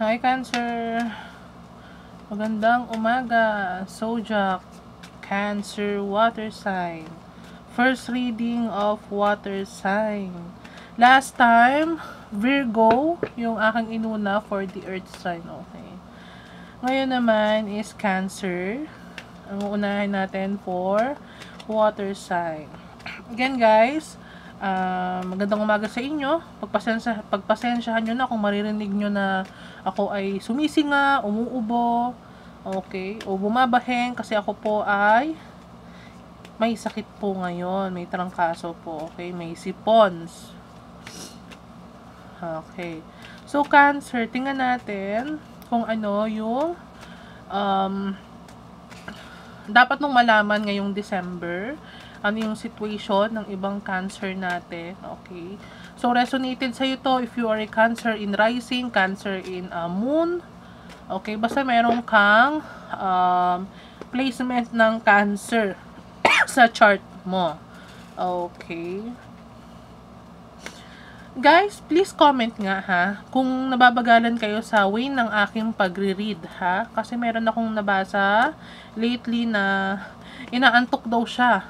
Hi, Cancer. Magandang umaga. Zodiac, Cancer, water sign. First reading of water sign. Last time, Virgo, yung aking inuna for the earth sign. Okay. Ngayon naman is Cancer. Ang uunahin natin for water sign. Again, guys, magandang umaga sa inyo. Pagpasensyahan nyo na kung maririnig nyo na ako ay sumisinga, umuubo, okay, o bumabaheng kasi ako po ay may sakit po ngayon, may trangkaso po, okay, may sipons. Okay. So, Cancer, tingnan natin kung ano yung dapat mong malaman ngayong December, ano yung situation ng ibang Cancer natin, okay? So, resonated sa'yo to if you are a Cancer in rising, Cancer in moon, okay? Basta meron kang placement ng Cancer sa chart mo, okay? Guys, please comment nga ha, kung nababagalan kayo sa way ng aking pagre-read ha, kasi meron akong nabasa lately na inaantok daw siya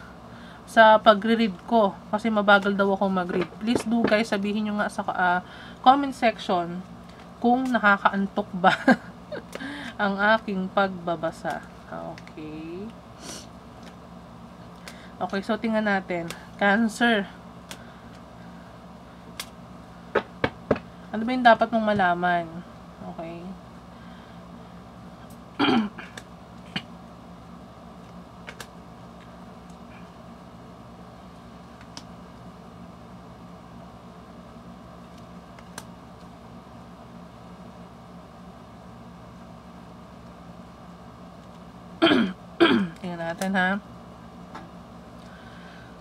sa pagre-read ko, kasi mabagal daw ako mag-read. Please do guys, sabihin nyo nga sa comment section kung nakakaantok ba ang aking pagbabasa. Okay. Okay, so tingnan natin. Cancer. Ano ba yung dapat mong malaman? Okay. Tingnan natin ha.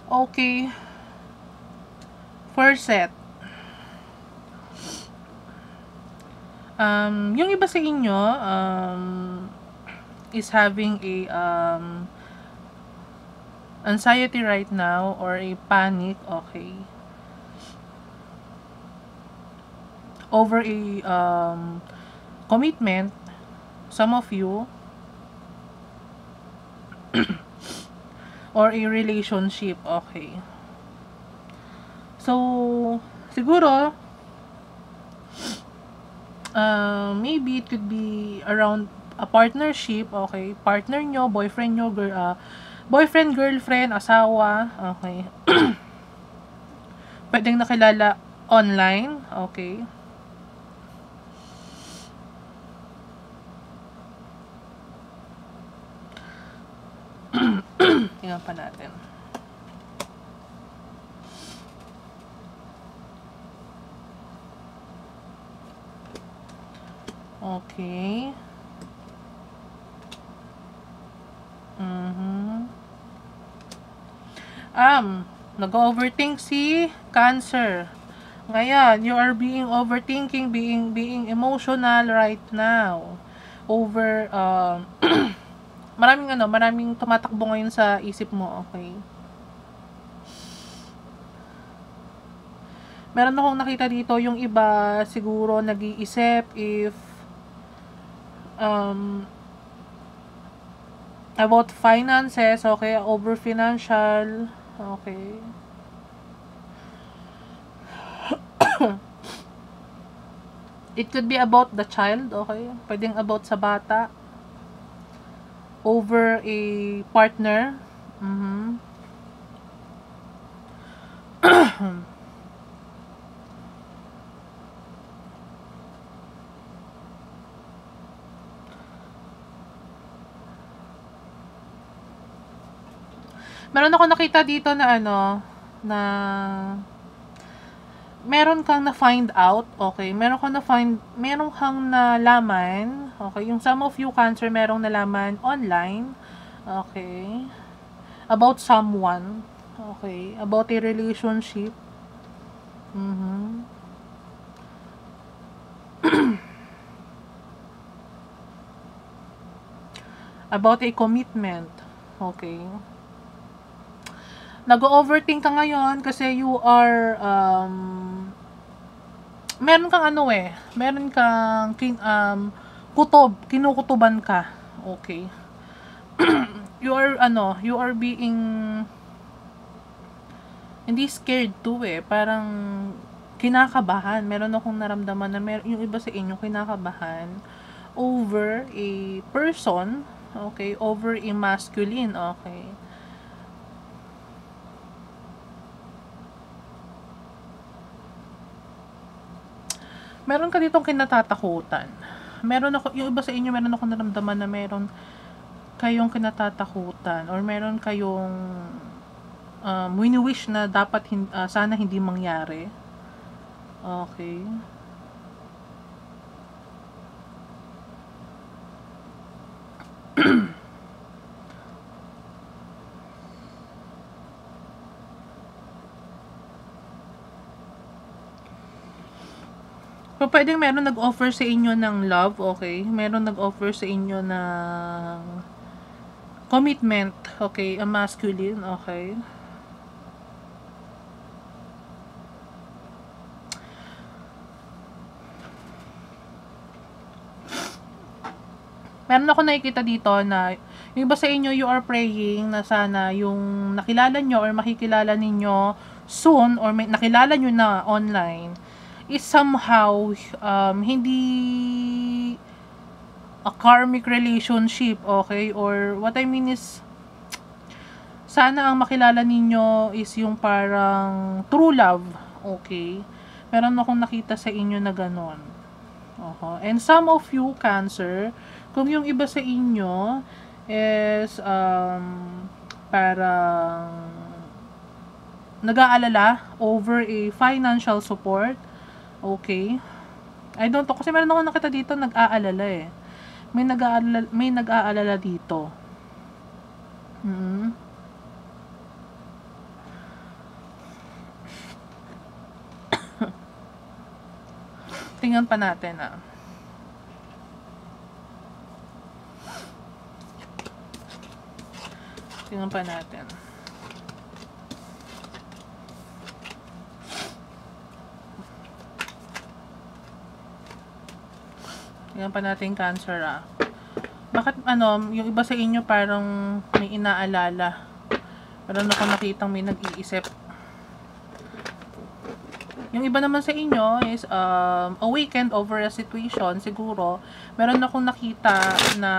Okay. First set. Yung iba sa inyo is having a anxiety right now or a panic, okay, over a commitment, some of you, or a relationship, okay. So, siguro, maybe it could be around a partnership, okay, partner nyo, boyfriend nyo, boyfriend, girlfriend, asawa, okay. Pwedeng nakilala online, okay. Tingnan pa natin. Okay. Nag-overthink si Cancer. Ngayon, you are being overthinking, being emotional right now. Over, maraming tumatakbo ngayon sa isip mo, okay? Meron akong nakita dito, yung iba siguro nag-iisip if about finances, okay, over financial, okay. It could be about the child, okay? Pwedeng about sa bata. Over a partner. Meron ako nakita dito na na meron kang na-find out, okay? Meron kang nalaman, okay? Yung some of you Cancer, merong nalaman online, okay? About someone, okay? About a relationship. About a commitment, okay? Nag-overthink ka ngayon kasi you are meron kang ano eh, meron kang kutob, kinukutuban ka. Okay. You are being hindi scared too eh. Parang kinakabahan. Meron akong naramdaman na yung iba sa inyo kinakabahan over a person, okay, over a masculine, okay. Meron ka ditong kinatatakutan. Meron ako, yung iba sa inyo, meron akong naramdaman na meron kayong kinatatakutan or meron kayong wini-wish na dapat sana hindi mangyari. Okay. So, pwedeng meron nag-offer sa inyo ng love, okay? Meron nag-offer sa inyo ng commitment, okay? A masculine, okay? Meron ako nakikita dito na yung iba sa inyo, you are praying na sana yung nakilala nyo or makikilala ninyo soon or nakilala nyo na online is somehow hindi a karmic relationship, okay? Or what I mean is sana ang makilala ninyo is yung parang true love, okay? Meron akong nakita sa inyo na ganon. And some of you, Cancer, kung yung iba sa inyo is parang nag-aalala over a financial support, okay? I don't know, kasi meron ako nakita dito nag-aalala eh. May nag-aalala dito. Tingnan pa natin Tingnan pa natin. Tingnan pa natin, Cancer Bakit yung iba sa inyo parang may inaalala. Meron ako nakitang may nag-iisip. Yung iba naman sa inyo is awakened over a situation, siguro. Meron akong nakita na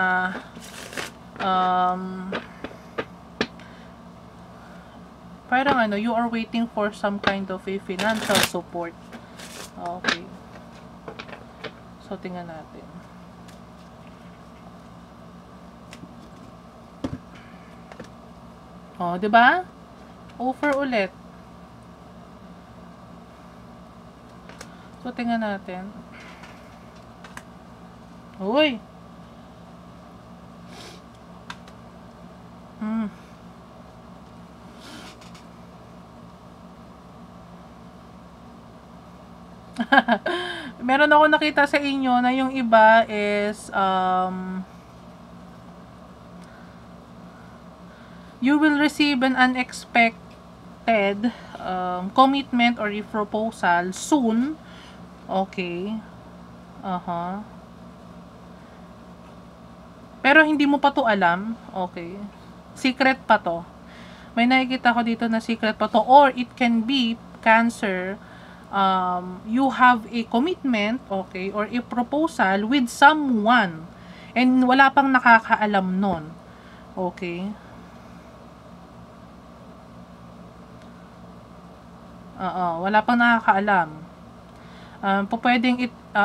parang you are waiting for some kind of a financial support. Okay. So, tingnan natin. Oh, 'di ba? Offer ulit. So, tingnan natin. Uy! Meron ako nakita sa inyo na yung iba is you will receive an unexpected commitment or a proposal soon. Okay. Pero hindi mo pa to alam. Okay. Secret pa to. May nakikita ko dito na secret pa to. Or it can be, Cancer, you have a commitment, okay, or a proposal with someone. And wala pang nakakaalam nun. Okay. Wala pang nakakaalam. Pwedeng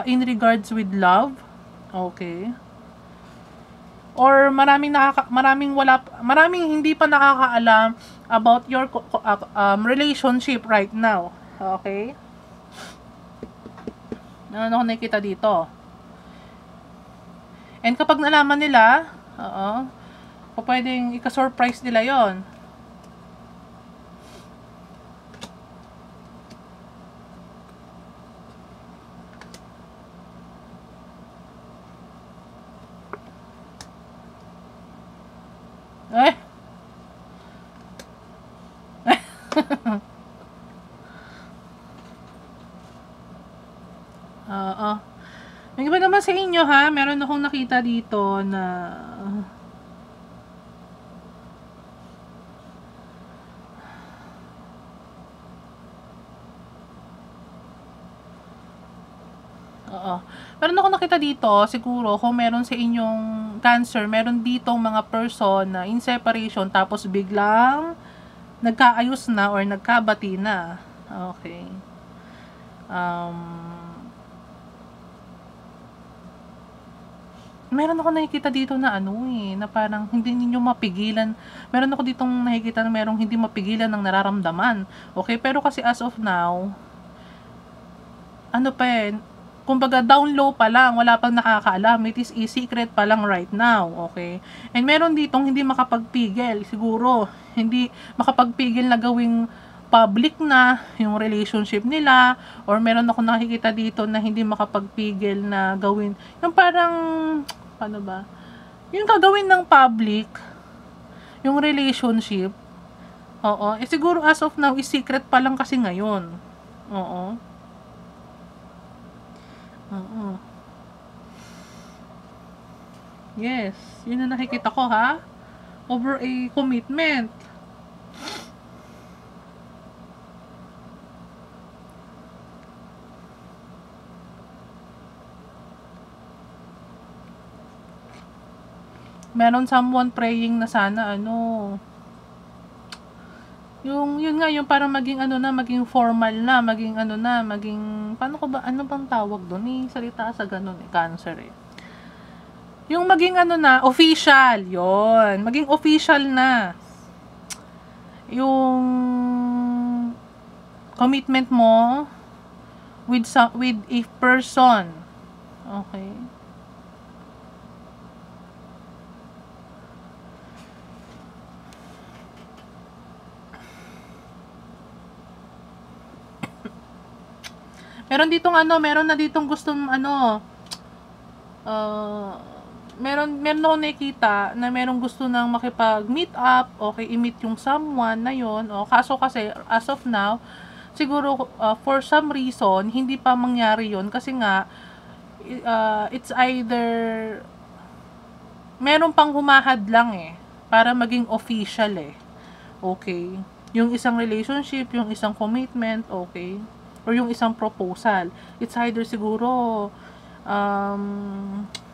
in regards with love. Okay. Or maraming hindi pa nakakaalam about your relationship right now. Okay? Ano ako nakikita dito? And kapag nalaman nila, pwedeng ika-surprise nila yon. Yung iba naman sa inyo ha, meron akong nakita dito na oo. Meron ako nakita dito, siguro, kung meron sa inyong cancer, meron ditong mga person na in separation, tapos biglang nagkaayos na or nagkabati na. Okay. Meron ako nakikita dito na na parang hindi ninyo mapigilan. Meron ako ditong nakikita na merong hindi mapigilan ng nararamdaman. Okay, pero kasi as of now, kumbaga down low pa lang, wala pang nakakaalam. It is a secret pa lang right now, okay? And meron ditong hindi makapagpigil, siguro, hindi makapagpigil na gawing public na yung relationship nila, or meron ako nakikita dito na hindi makapagpigil na gawin, yung parang, paano ba? Yung gagawin ng public, yung relationship, oo, siguro as of now, is secret pa lang kasi ngayon. Oo. Oo. Yes, yun ang nakikita ko ha. Over a commitment. Meron someone praying na sana yun nga, yung parang maging maging formal na, maging paano ko ba, ano bang tawag doon salita sa ganun cancer yung maging official, yon maging official na yung commitment mo with a person, okay. Meron na ditong gustong meron ako nakikita na merong gusto nang makipag-meet up, okay, i-meet yung someone na yon. Kaso kasi, as of now, siguro, for some reason, hindi pa mangyari yon kasi nga, it's either, meron pang humahad lang para maging official okay. Yung isang relationship, yung isang commitment, okay, or yung isang proposal. It's either siguro,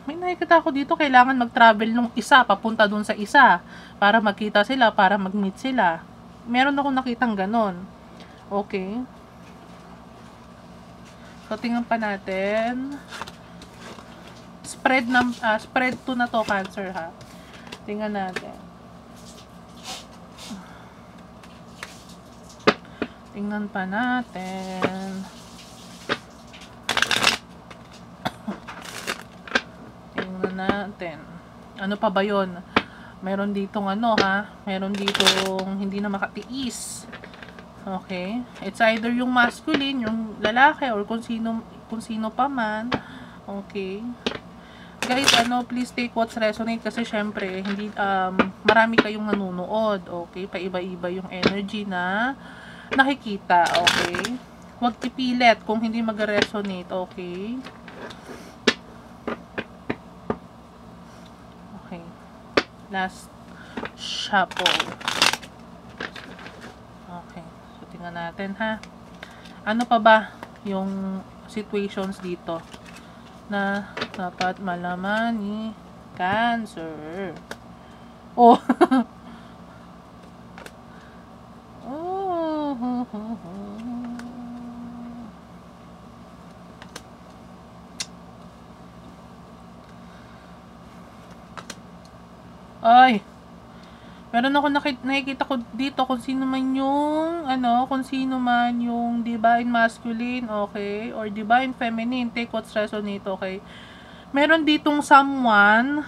may nakikita ako dito, kailangan mag-travel nung isa, papunta dun sa isa, para magkita sila, para mag-meet sila. Meron akong nakitang ganon. Okay. So, tingnan pa natin. Spread 2 na to, cancer ha. Tingnan natin. Tingnan pa natin. Tingnan natin. Ano pa ba yun? Meron ditong meron ditong hindi na makatiis. Okay? It's either yung masculine, yung lalaki, or kung sino pa man. Okay? Guys, please take what's resonate kasi syempre, hindi, marami kayong nanonood. Okay? Paiba-iba yung energy na nakikita, okay? Huwag ipilit kung hindi mag-resonate, okay? Okay. Last shuffle. Okay. So, tingnan natin, ha? Ano pa ba yung situations dito na dapat malaman ni Cancer? Oh! Ay, meron ako nakikita ko dito kung sino man yung divine masculine, okay, or divine feminine, take what's resonate, okay. Meron ditong someone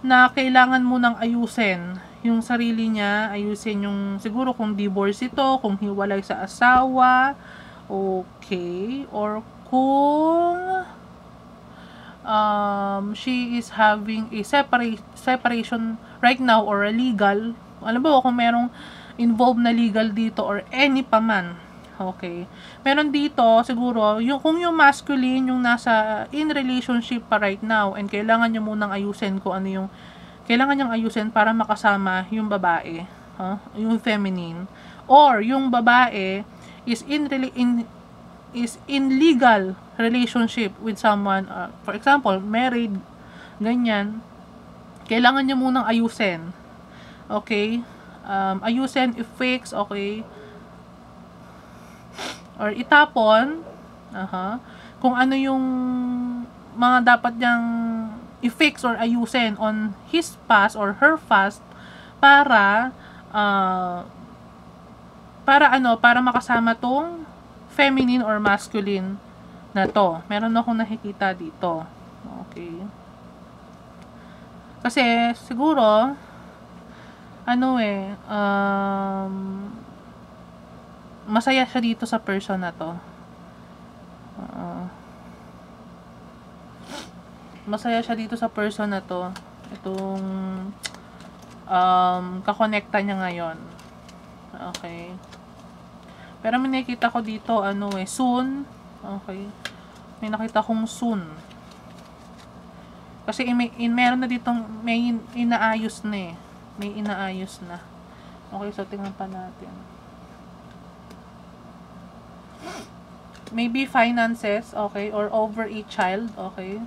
na kailangan mo nang ayusin yung sarili niya, ayusin yung, siguro kung divorce ito, kung hiwalay sa asawa, okay, or kung she is having a separation right now, or a legal, alam mo kung merong involved na legal dito, or any pa man, Okay. Meron dito siguro yung kung yung masculine yung nasa in relationship pa right now and kailangan niya munang ayusin kung ano yung kailangan niyang ayusin para makasama yung babae, yung feminine, or yung babae is in legal relationship with someone, for example, married, ganyan, kailangan niya munang ayusin. Okay? Ayusin, i-fix, okay? Or itapon, kung ano yung mga dapat niyang i-fix or ayusin on his past or her past para para makasama tong feminine or masculine na to. Meron akong nakikita dito. Okay. Kasi siguro masaya siya dito sa person na to. Masaya siya dito sa person na to. Itong kakonekta niya ngayon. Okay. Pero may nakita ko dito, soon. Okay. May nakita kong soon. Kasi meron na ditong, may inaayos na eh. May inaayos na. Okay, so tingnan pa natin. Maybe finances, okay, or over a child, okay.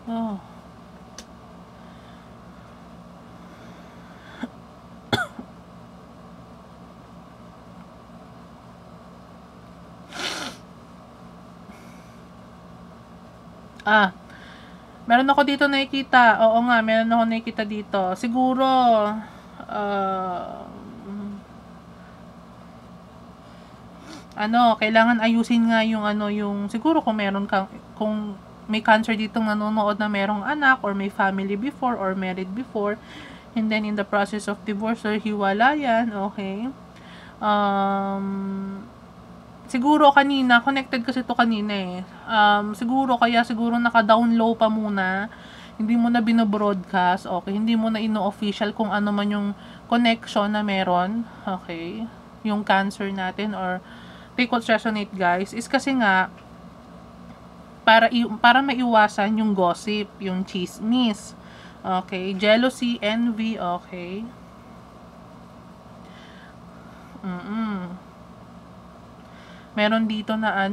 Oh. Meron ako dito nakikita. Oo nga, meron ako nakikita dito. Siguro, kailangan ayusin nga yung yung, siguro kung meron kang, kung may cancer ditong nanonood na merong anak, or may family before, or married before, and then in the process of divorce or hiwalayan, okay, siguro kanina, connected kasi to kanina eh. Siguro naka-down low pa muna. Hindi mo na bino-broadcast. Okay, hindi mo na ino-official kung ano man yung connection na meron. Okay, yung cancer natin or take what's resonate, guys. Is kasi nga para maiwasan yung gossip, yung chismis. Okay, jealousy, envy, okay. Meron dito na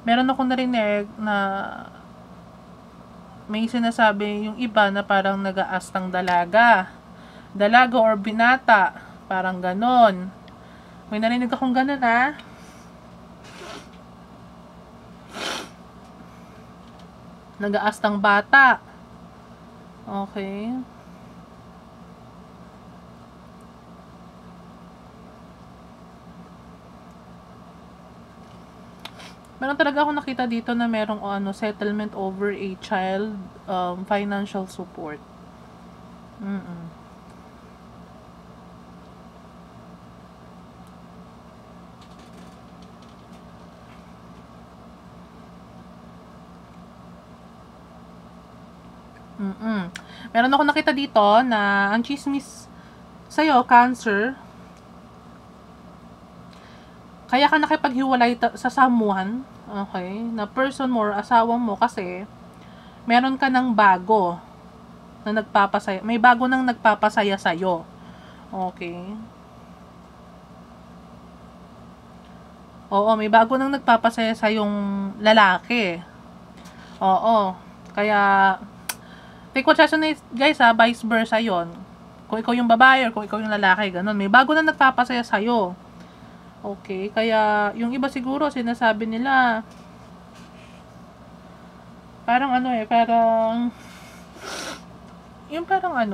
meron akong narinig na may sinasabi yung iba na parang nag-aastang dalaga or binata, parang ganon. May narinig akong ganon nag-aastang bata. Okay. Meron talaga ako nakita dito na merong settlement over a child, financial support. Meron ako nakita dito na ang chismis sa'yo, Cancer, kaya ka nakipaghiwalay sa someone, okay, na person mo or asawa mo kasi meron ka ng bago na nagpapasaya, may bago nang nagpapasaya sa'yo. Okay. Oo, may bago nang nagpapasaya sa yung lalaki. Oo. Kaya take what resonate, guys, vice versa yon. Kung ikaw yung babae or kung ikaw yung lalaki, ganun. May bago na nagpapasaya sa'yo. Okay, kaya yung iba siguro sinasabi nila parang parang yung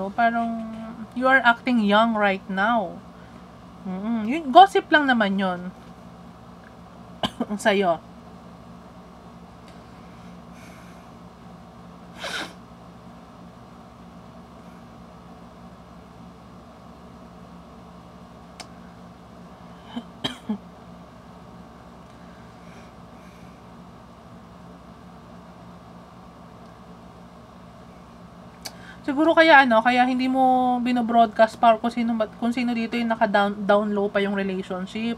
parang you are acting young right now. Yung gossip lang naman yon sa'yo. Siguro kaya kaya hindi mo bino-broadcast para kung sino dito yung naka-down low pa yung relationship,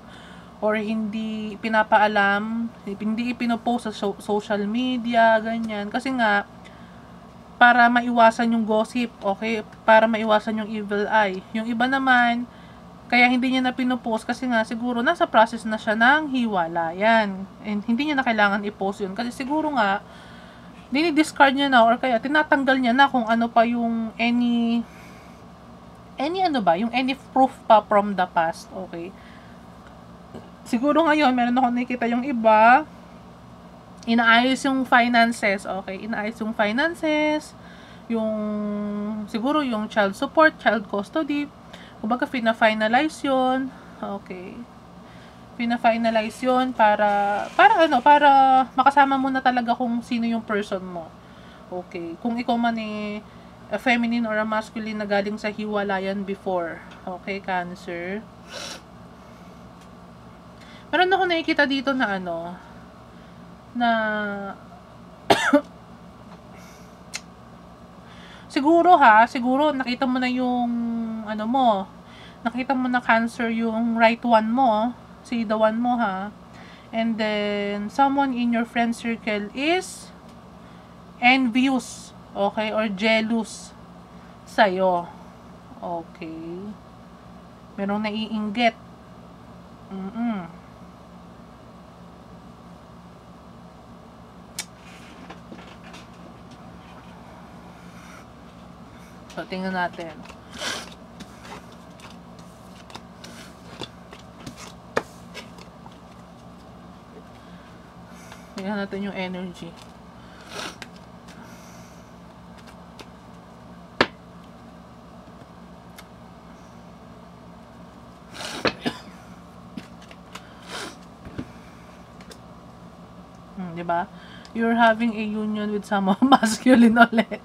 or hindi pinapaalam, hindi ipino-post sa social media, ganyan. Kasi nga para maiwasan yung gossip, okay? Para maiwasan yung evil eye. Yung iba naman, kaya hindi niya na pinopost kasi nga siguro nasa process na siya ng hiwalayan. And hindi niya na kailangan i-post yun. Kasi siguro nga, dini-discard niya na or kaya tinatanggal niya na kung ano pa yung any proof pa from the past, okay? Siguro ngayon, meron ako nakikita yung iba, inaayos yung finances, okay? Inaayos yung finances, yung, siguro yung child support, child custody, kumbaga fina-finalize yun, okay? Fina-finalize yun para makasama mo na talaga kung sino yung person mo. Okay. Kung ikaw man a feminine or a masculine na galing sa hiwalayan before. Okay, Cancer. Meron ako nakikita dito na na siguro nakita mo na yung nakita mo na, Cancer, yung right one mo, si the one mo, ha. And then someone in your friend circle is envious, okay, or jealous sa'yo. Okay. Merong naiinggit. So, tingnan natin. Tingnan natin yung energy. Diba? You're having a union with someone masculine ulit.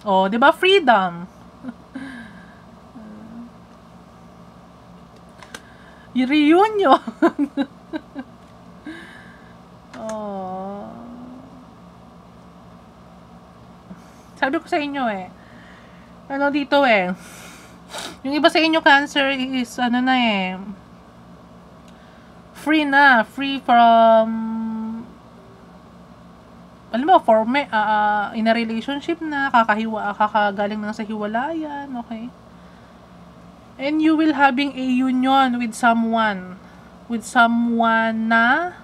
Oh, 'di ba, freedom? Yung reunion. Oh. Sabi ko sa inyo dito yung iba sa inyo, Cancer, is free from, alam mo, in a relationship na, kakagaling na sa hiwalayan, okay? And you will having a union with someone na,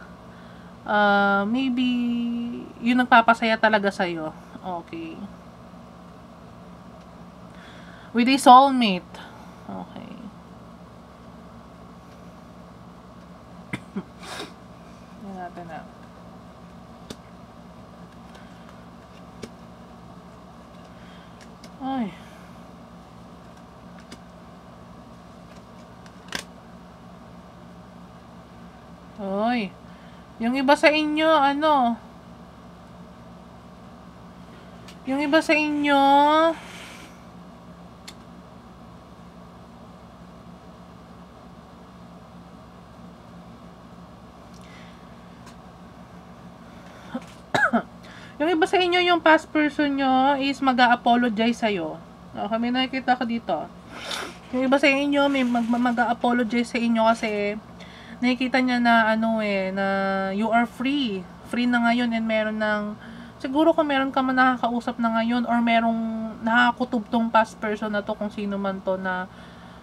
maybe, yung nagpapasaya talaga sa'yo, okay? With a soulmate, okay? Yan natin na. Ay. Oy. Yung iba sa inyo, yung iba sa inyo, yung iba sa inyo, yung past person nyo is mag-a-apologize sa'yo. Okay, may nakikita ko dito. Yung iba sa inyo, may mag-a-apologize sa inyo kasi nakikita niya na na you are free. Free na ngayon, and meron siguro kung meron ka man nakakausap na ngayon, or merong nakakutob tong past person na to, kung sino man to, na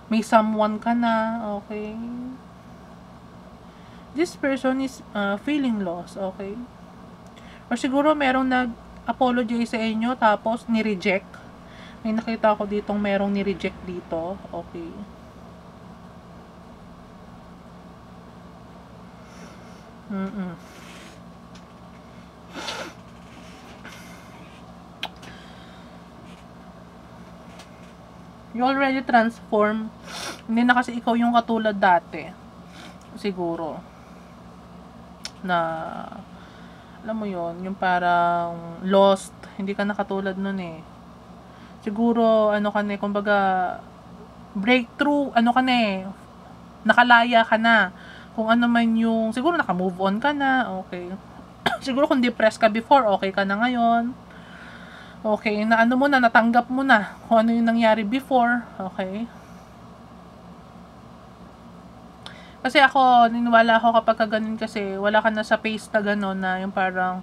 may someone ka na, okay? This person is feeling lost, okay? Or siguro merong nag-apologize sa inyo tapos ni-reject. May nakita ako ditong merong ni-reject dito. Okay. You already transform. Hindi na kasi ikaw yung katulad dati. Siguro. Na alam mo yon, yung parang lost, hindi ka nakatulad nun siguro kumbaga breakthrough, nakalaya ka na, kung ano man yung, siguro naka-move on ka na, okay, Siguro kung depressed ka before, okay ka na ngayon. Okay, na ano mo na, natanggap mo na kung ano yung nangyari before. Okay. Kasi ako, niniwala ako kapag ka ganun kasi, wala ka na sa phase na gano'n na yung parang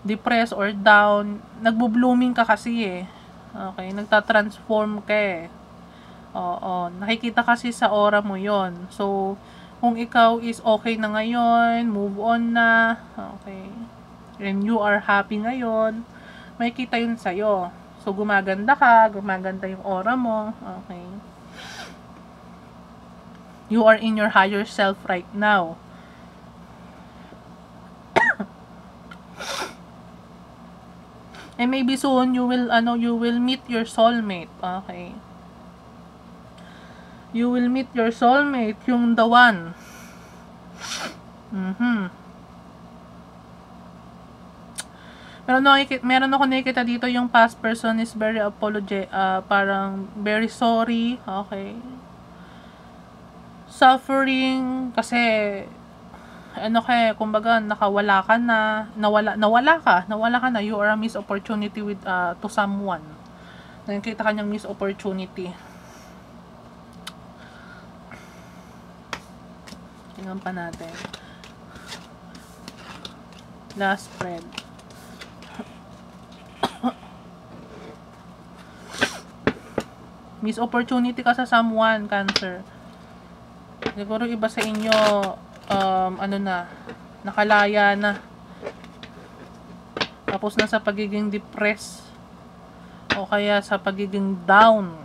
depressed or down. Nagbo-blooming ka kasi eh. Okay, nagtatransform ka eh. Oo, nakikita kasi sa aura mo yon. So, kung ikaw is okay na ngayon, move on na, okay, and you are happy ngayon, may kita yun sa'yo. So, gumaganda ka, gumaganda yung aura mo, okay. You are in your higher self right now. And maybe soon, you will meet your soulmate, okay. You will meet your soulmate, yung the one. Meron ako nakikita dito yung past person is very parang very sorry, okay. Suffering, kasi, kumbaga, nawala ka na, you are a missed opportunity with, to someone. Nakikita kanyang missed opportunity. Tingnan pa natin. Last spread. Miss opportunity ka sa someone, Cancer. Siguro iba sa inyo, nakalaya na. Tapos na sa pagiging depressed. O kaya sa pagiging down.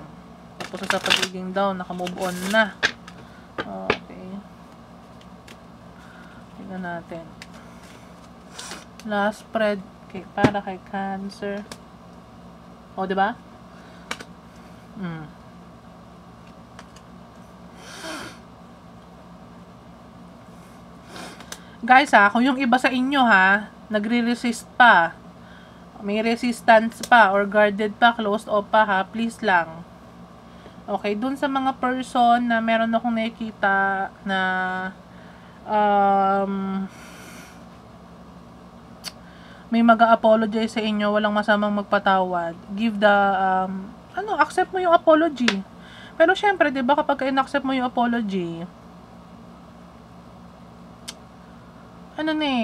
Tapos na sa pagiging down, nakamove on na. Okay. Tingnan natin. Last spread para kay Cancer. O, diba? Guys kung yung iba sa inyo nagre-resist pa, may resistance pa, or guarded pa, closed off pa please lang. Okay, dun sa mga person na meron akong nakikita na may mag-a-apologize sa inyo, walang masamang magpatawad. Give the accept mo yung apology. Pero syempre, 'di ba, kapag in-accept mo yung apology,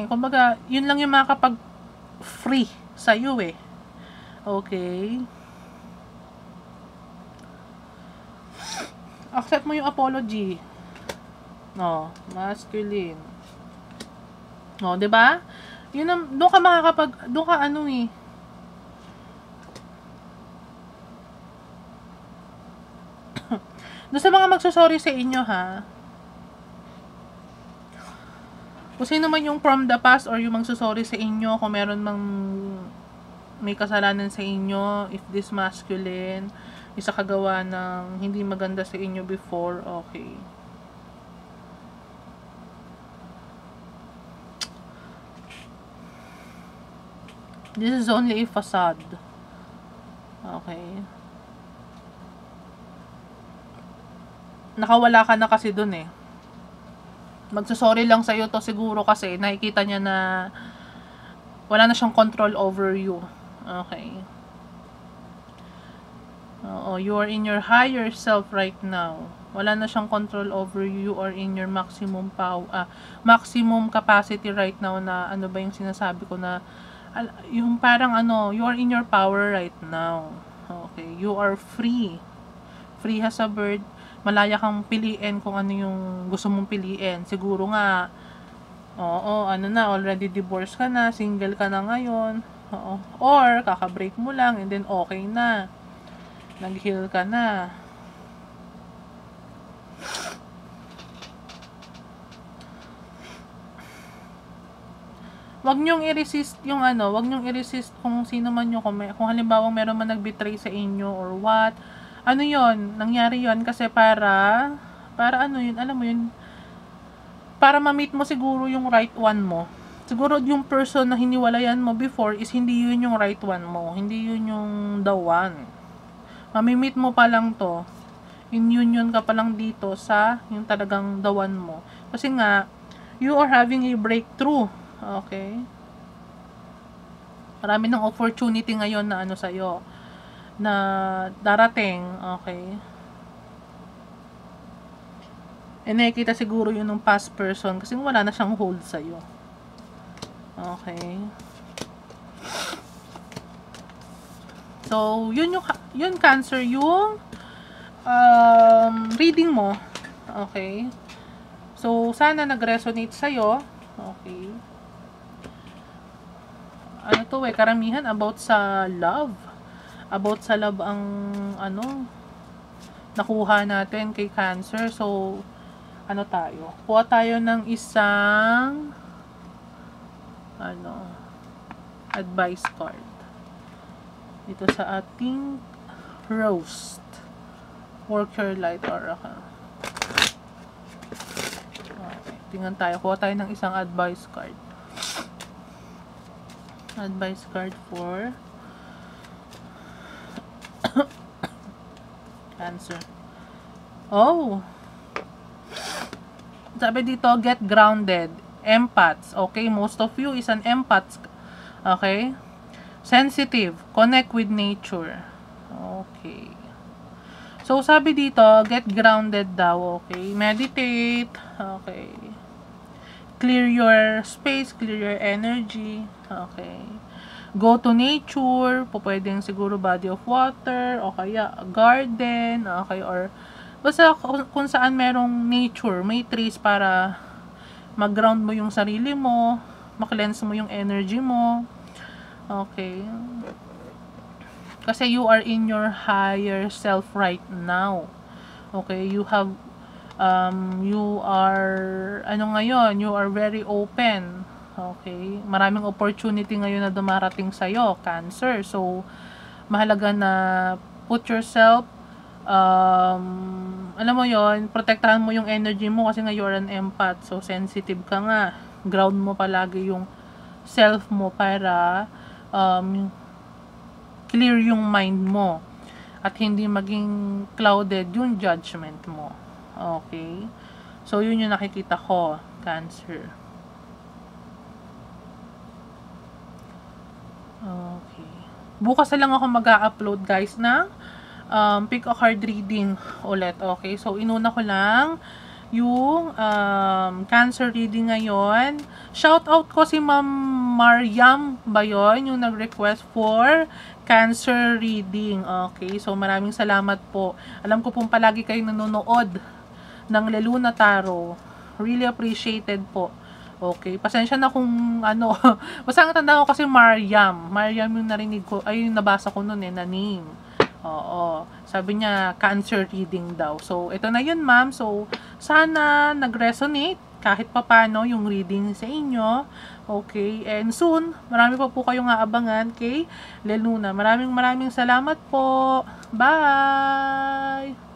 kumbaga, yun lang yung makakapag-free sa iyo eh. Okay? Accept mo yung apology. No, masculine. No, 'di ba? Yun doon ka doon sa mga magsusorry sa inyo kung sino man yung from the past or yung magsusorry sa inyo, kung meron mang may kasalanan sa inyo, if this masculine isa kagawa ng hindi maganda sa inyo before, okay. This is only a facade. Okay. Nakawala ka na kasi dun eh. Magsusorry lang sa'yo to siguro kasi nakikita niya na wala na siyang control over you. Okay. Oo, you are in your higher self right now. Wala na siyang control over you, or in your maximum maximum capacity right now na ano ba yung sinasabi ko na yung parang you are in your power right now. Okay, you are free. Free as a bird. Malaya kang piliin kung ano yung gusto mong piliin. Siguro nga, already divorced ka na, single ka na ngayon. Oo. Or, kakabreak mo lang, and then okay na. Nag-heal ka na. Wag niyong i-resist yung wag niyong i-resist kung sino man yung, kung halimbawa meron man nag-betray sa inyo or what. Nangyari yon kasi para yun, alam mo yun, para ma-meet mo siguro yung right one mo. Siguro yung person na hiniwalayan mo before is hindi yun yung right one mo. Hindi yun yung the one. Mami-meet mo pa lang to. In union ka pa lang dito sa yung talagang the one mo. Kasi nga, you are having a breakthrough. Okay? Marami ng opportunity ngayon na ano sa'yo, na darating, okay? Nakikita siguro yun ng past person kasi wala na siyang hold sa'yo. Okay? So, yun Cancer, yung reading mo. Okay? So, sana nag-resonate sa'yo. Okay? Ano to karamihan about sa love. About sa love ang, nakuha natin kay Cancer. So, ano tayo? Kuha tayo ng isang, advice card. Dito sa ating Rose. Work your light oracle. Okay, tingnan tayo. Kuha tayo ng isang advice card. Advice card for Cancer. Oh! Sabi dito, get grounded. Empaths. Okay, most of you is an empath. Okay? Sensitive. Connect with nature. Okay. So, sabi dito, get grounded daw. Okay? Meditate. Okay. Clear your space. Clear your energy. Okay. Go to nature. Pwedeng siguro body of water. O kaya garden. Okay. Or basta kung saan merong nature. May trees para mag-ground mo yung sarili mo. Mag-cleanse mo yung energy mo. Okay. Kasi you are in your higher self right now. Okay, you are ngayon, you are very open. Okay, maraming opportunity ngayon na dumarating sa'yo, Cancer. So, mahalaga na put yourself, alam mo yon, protektahan mo yung energy mo kasi nga you are an empath. So, sensitive ka nga. Ground mo palagi yung self mo para clear yung mind mo at hindi maging clouded yung judgment mo. Okay? So, yun yung nakikita ko, Cancer. Okay. Bukas na lang ako mag-upload guys ng pick a card reading ulit. Okay? So, inuna ko lang yung Cancer reading ngayon. Shout out ko si Ma'am Mariam ba yun? Yung nag-request for Cancer reading. Okay, so maraming salamat po. Alam ko pong palagi kayo nanonood ng Leluna Tarot. Really appreciated po. Okay, pasensya na kung basta ang tanda ko kasi Mariam. Mariam yung narinig ko, ay yung nabasa ko noon na name. Oo. Sabi niya, Cancer reading daw. So, ito na yun, ma'am. So, sana nag-resonate kahit papano yung reading sa inyo. Okay. And soon, marami pa po kayong aabangan kay Leluna. Maraming salamat po. Bye!